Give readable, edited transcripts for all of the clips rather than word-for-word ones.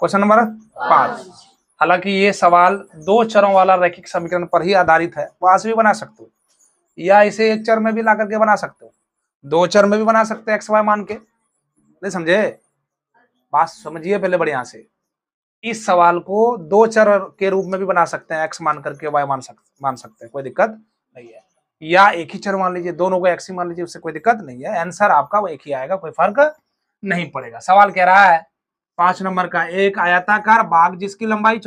Question number 5। हालांकि ये सवाल दो चरों वाला रैखिक समीकरण पर ही आधारित है, वहां से भी बना सकते हो या इसे एक चर में भी ला करके बना सकते हो, दो चर में भी बना सकते हैं एक्स वाई मान के। नहीं समझे? बात समझिए पहले बढ़िया से। इस सवाल को दो चर के रूप में भी बना सकते हैं, एक्स मान करके वाई मान सकते हैं, कोई दिक्कत नहीं है। या एक ही चर मान लीजिए, दोनों को एक्स ही मान लीजिए, उससे कोई दिक्कत नहीं है। आंसर आपका वो एक ही आएगा, कोई फर्क नहीं पड़ेगा। सवाल कह रहा है 5 नंबर का, एक आयताकार बाग जिसकी लंबाई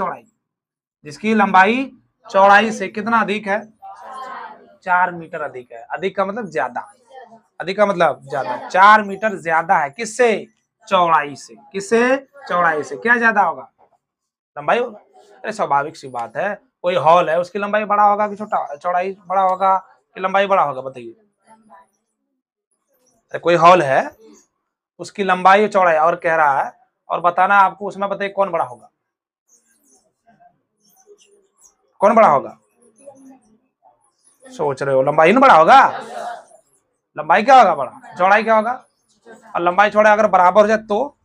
चौड़ाई से कितना अधिक है? 4 मीटर अधिक है। अधिक का मतलब ज्यादा, अधिक का मतलब ज्यादा। 4 मीटर ज्यादा है किससे? चौड़ाई से। किससे? चौड़ाई से। क्या ज्यादा होगा? लंबाई होगा। अरे स्वाभाविक सी बात है, कोई हॉल है उसकी लंबाई बड़ा होगा कि छोटा, चौड़ाई बड़ा होगा कि लंबाई बड़ा होगा? बताइए। कोई हॉल है उसकी लंबाई चौड़ाई और कह रहा है, और बताना आपको उसमें, बताइए कौन बड़ा होगा? कौन बड़ा होगा? सोच रहे हो लंबाई ना बड़ा होगा? लंबाई क्या होगा बड़ा, चौड़ाई क्या होगा? और लंबाई चौड़ाई अगर बराबर हो जाए तो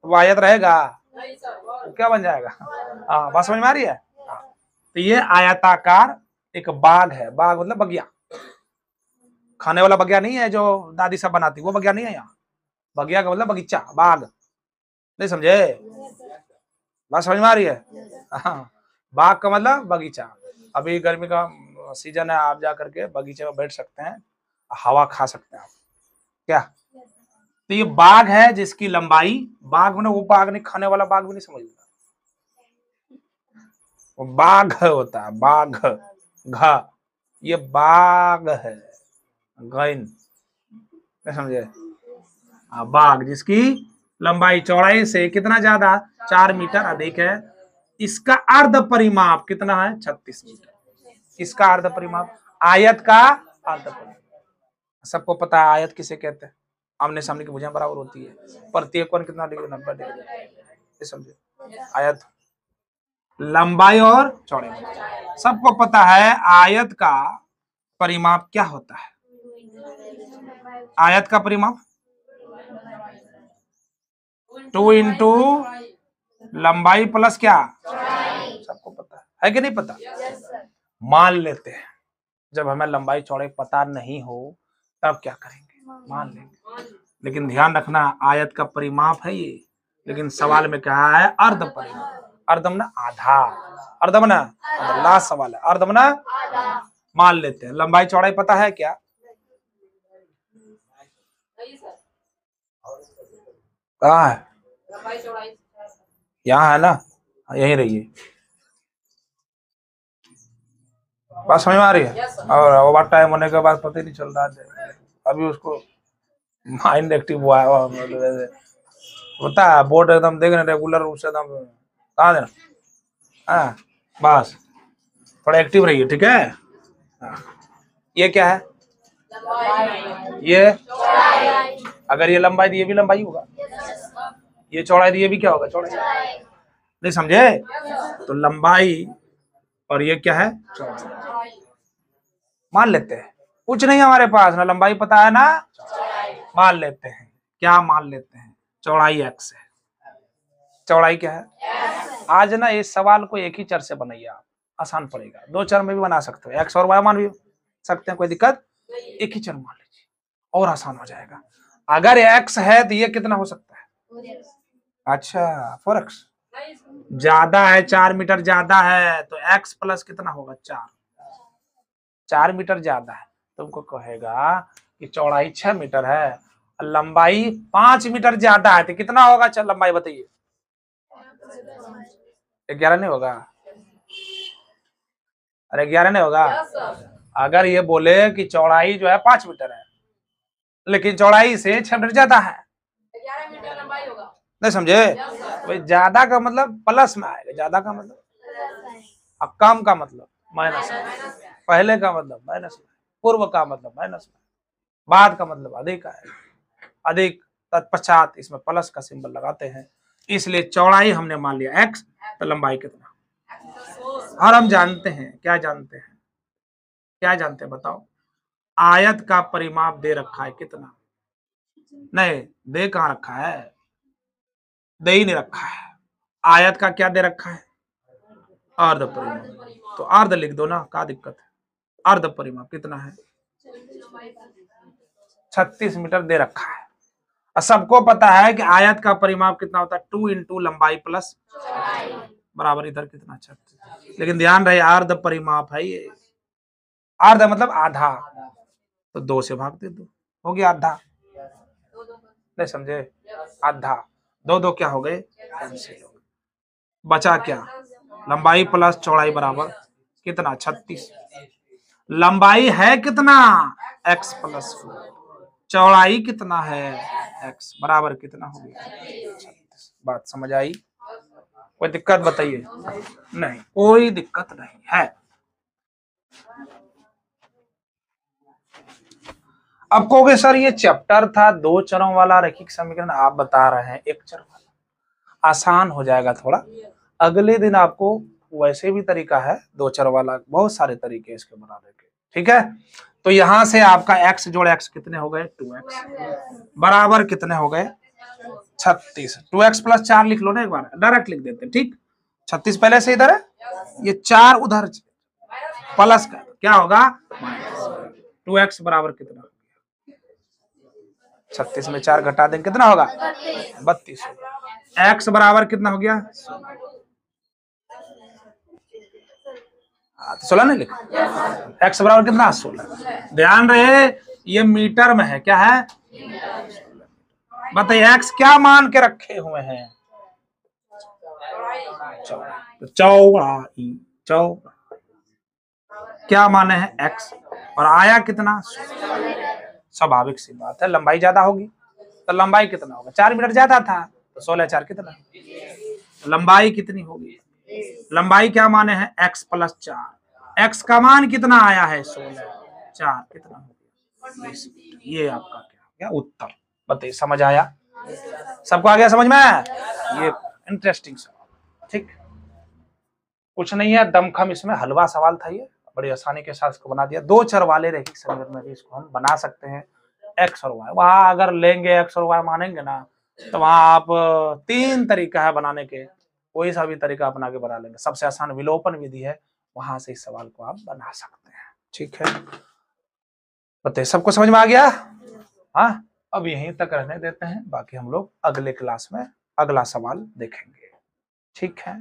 आयत रहेगा, तो क्या बन जाएगा? हाँ, बात समझ में आ रही है? तो ये आयताकार एक बाग है। बाग मतलब बगिया, खाने वाला बगिया नहीं है जो दादी सब बनाती, वो बगिया नहीं है यहाँ। बगिया का मतलब बगीचा, बाग। नहीं समझे? बात समझ में आ रही है? हाँ, बाग का मतलब बगीचा। अभी गर्मी का सीजन है, आप जा करके बगीचे में बैठ सकते हैं, हवा खा सकते हैं आप। क्या? तो ये बाग है जिसकी लंबाई, बाग में वो बाग नहीं, खाने वाला बाग भी नहीं समझ, वो बाघ होता है, बाघ, घ, ये बाग है, गैन। समझे? बाग जिसकी लंबाई चौड़ाई से कितना ज्यादा? 4 मीटर अधिक है। इसका अर्ध परिमाप कितना है? 36 मीटर। इसका अर्ध परिमाप, आयत का अर्ध परिमाप। सबको पता है आयत किसे कहते हैं? आमने सामने की भुजाएं बराबर होती है, प्रत्येक कोण कितना डिग्री? 90 डिग्री। समझे? आयत लंबाई और चौड़ाई, सबको पता है। आयत का परिमाप क्या होता है? आयत का परिमाप 2 इंटू लंबाई प्लस क्या? सबको पता है कि नहीं पता? मान लेते हैं जब हमें लंबाई चौड़ाई पता नहीं हो तब क्या करेंगे? मान लेंगे। लेकिन ध्यान रखना, आयत का परिमाप है ये, लेकिन सवाल में कहा है अर्ध परिमाप। अर्ध मना आधा, अर्ध मना लास्ट सवाल है, अर्ध मना मान लेते हैं। लंबाई चौड़ाई पता है क्या? कहाँ है? यहाँ है ना, यहीं रहिए। बात समझ में आ रही है? और ओवर टाइम होने के बाद पता ही नहीं चल रहा है, अभी उसको माइंड एक्टिव हुआ है, होता है बोर्ड एकदम देख रहे रेगुलर रूप से एकदम, कहाँ देना। हाँ बस थोड़ा एक्टिव रहिए, ठीक है? हाँ। ये क्या है? ये अगर ये लंबाई दी, ये भी लंबाई होगा। ये चौड़ाई दी, ये भी क्या होगा? चौड़ाई। नहीं समझे? तो लंबाई और ये क्या है? चौड़ाई। मान लेते हैं, कुछ नहीं हमारे पास, ना लंबाई पता है ना मान लेते हैं। क्या मान लेते हैं? चौड़ाई एक्स है। चौड़ाई क्या है? आज ना इस सवाल को एक ही चर से बनाइए आप, आसान पड़ेगा। दो चर में भी बना सकते हो, एक्स और वाई मान भी सकते हैं, कोई दिक्कत। एक ही चर मान लीजिए और आसान हो जाएगा। अगर एक्स है तो ये कितना हो सकता है? अच्छा 4x ज्यादा है, 4 मीटर ज्यादा है, तो x प्लस कितना होगा? 4 मीटर ज्यादा है, तुमको कहेगा कि चौड़ाई 6 मीटर है, लंबाई 5 मीटर ज्यादा है, तो कितना होगा? चल लंबाई बताइए। 11 नहीं होगा? अरे 11 नहीं होगा? अगर ये बोले कि चौड़ाई जो है 5 मीटर है, लेकिन चौड़ाई से 6 मीटर ज्यादा है, 11 मीटर लंबाई होगा। नहीं समझे? तो ज्यादा का मतलब प्लस में आएगा, ज्यादा का मतलब, अब कम का मतलब माइनस में, पहले का मतलब माइनस में, पूर्व का मतलब माइनस में, बाद का मतलब अधिक आएगा। अधिक तत्पश्चात इसमें प्लस का सिंबल लगाते हैं, इसलिए चौड़ाई हमने मान लिया x, तो लंबाई कितना? और हम जानते हैं, क्या जानते हैं? क्या जानते हैं बताओ? आयत का परिमाप दे रखा है कितना? नहीं, दे कहां रखा है? दे ही नहीं रखा है, आयत का क्या दे रखा है, अर्ध परिमाप, तो अर्ध लिख दो ना, क्या दिक्कत है। अर्ध परिमाप कितना है, 36 मीटर दे रखा है। और सबको पता है कि आयत का परिमाप कितना होता है, 2 इंटू लंबाई प्लस बराबर इधर कितना 36। लेकिन ध्यान रहे अर्ध परिमाप है ये, अर्ध मतलब आधा, तो 2 से भाग दे दो, हो गया आधा। नहीं समझे, आधा, 2 2 क्या हो गए, कैंसिल हो गए। बचा क्या, लंबाई प्लस चौड़ाई बराबर कितना 36। लंबाई है कितना x प्लस 4, चौड़ाई कितना है x, बराबर कितना हो गया 36। बात समझ आई, कोई दिक्कत बताइए, नहीं कोई दिक्कत नहीं है। अब कहोगे सर ये चैप्टर था 2 चरों वाला रैखिक समीकरण, आप बता रहे हैं 1 चर वाला, आसान हो जाएगा थोड़ा। अगले दिन आपको वैसे भी तरीका है 2 चर वाला, बहुत सारे तरीके इसके बनाने के, ठीक है। तो यहां से आपका x जोड़ x कितने हो गए 2x, बराबर कितने हो गए 36। 2x प्लस 4 लिख लो ना, एक बार डायरेक्ट लिख देते हैं, ठीक। 36 पहले से इधर है, ये 4 उधर प्लस का क्या होगा 2x बराबर कितना, 36 में 4 घटा देंगे कितना होगा 32। x बराबर कितना हो गया 16 नहीं लिखा, x बराबर कितना 16। ध्यान रहे ये मीटर में है, क्या है बताइए, x क्या मान के रखे हुए हैं, चौड़ाई, चौड़ा क्या माने हैं x, और आया कितना, स्वाभाविक सी बात है लंबाई ज्यादा होगी, तो लंबाई कितना होगा 4 मीटर ज्यादा था, तो 16 4 कितना, लंबाई कितनी होगी, लंबाई क्या माने हैं x प्लस 4, x का मान कितना आया है 16, 4 कितना हो गया 20। ये आपका क्या हो गया उत्तर, बताइए समझ आया, सबको आ गया समझ में, ये इंटरेस्टिंग सवाल, ठीक। कुछ नहीं है दमखम, इसमें हलवा सवाल था ये, बड़ी आसानी के साथ इसको बना दिया। 2 चर वाले रैखिक समीकरण में भी इसको हम बना सकते हैं, x और y, वहां अगर लेंगे x और y मानेंगे ना, तो वहां आप 3 तरीका है बनाने के, कोई सा भी तरीका अपना के बना लेंगे। सबसे आसान विलोपन विधि है, वहां से इस सवाल को आप बना सकते हैं, ठीक है। बताइए सबको समझ में आ गया, हाँ। अब यहीं तक रहने देते हैं, बाकी हम लोग अगले क्लास में अगला सवाल देखेंगे, ठीक है।